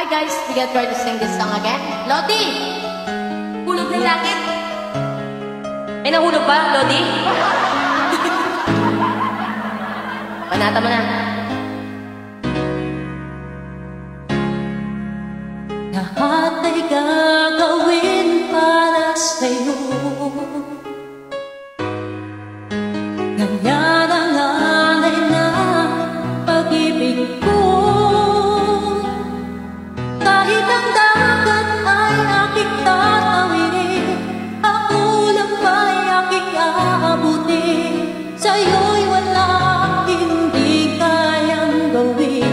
guys, we gonna try to sing this song again. Lodi! Hulog ng langit! Ay, nahulog ba, Lodi? Panata mo na. Lahat ay gagawin para sa'yo. Ganyan ang alay na pag-ibig ko. Kahit ang dagat ay aking tatawidin, ang ulam ay aking aabutin, sa'yo'y walang hindi kayang gawin.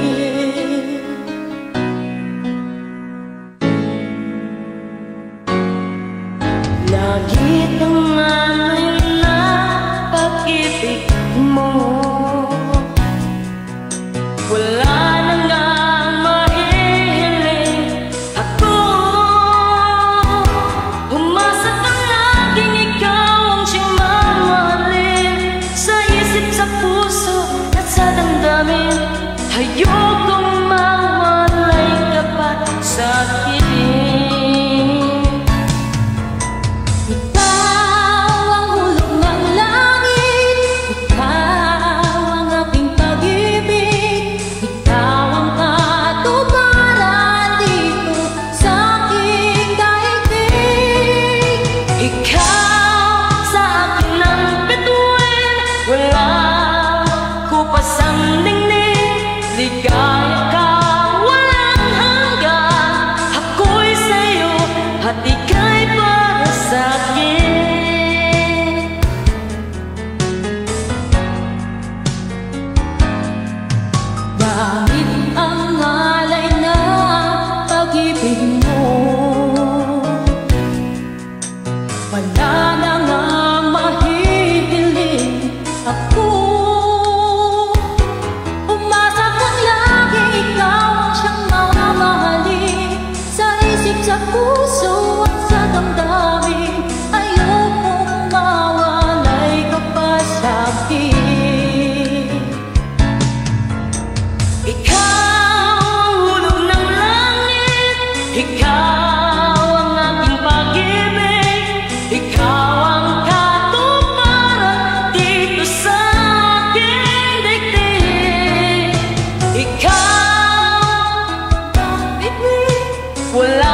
Langit ang alay na pag-ibig mo, wala na nga mahihiling ako. Umasa kang laging ikaw ang siyang mamahalin, sa isip, sa puso at sa damdamin. Ayokong mawalay ka pa sa akin. Ligaya ka, walang hanggan. Ako'y sa'yo at ika'y para sa'kin. Dahil ang alay na pag-ibig mo, wala na nga mahihiling ako. Sa puso at sa damdamin, ayokong mawalay ka pa sa'kin. Ikaw ang hulog ng langit, ikaw ang aking pag-ibig, ikaw ang katuparan dito sa aking daigdig. Ikaw, wala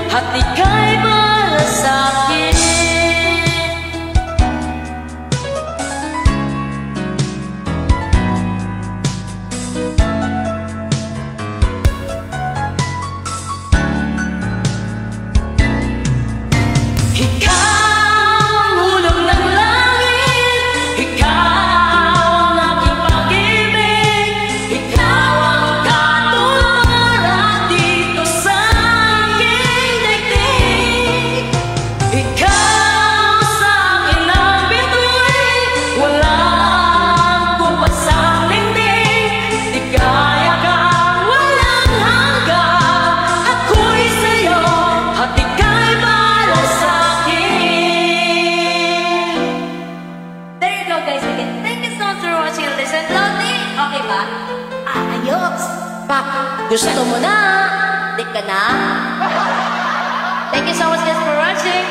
at ika'y para sa'kin. Ikaw ang hulog ng langit, ikaw ang aking pag-ibig, ikaw ang katuparan dito sa ikaw sa akin ang bituin, walang kupasang dingding. Ligaya ka, walang hanggan. Ako'y sa'yo at ika'y para sa'kin. There you go guys again. Thank you so much for watching and listen. Lodi, okay ba? Ayos! Pa, gusto mo na? Di ka na? Thank you so much guys for watching.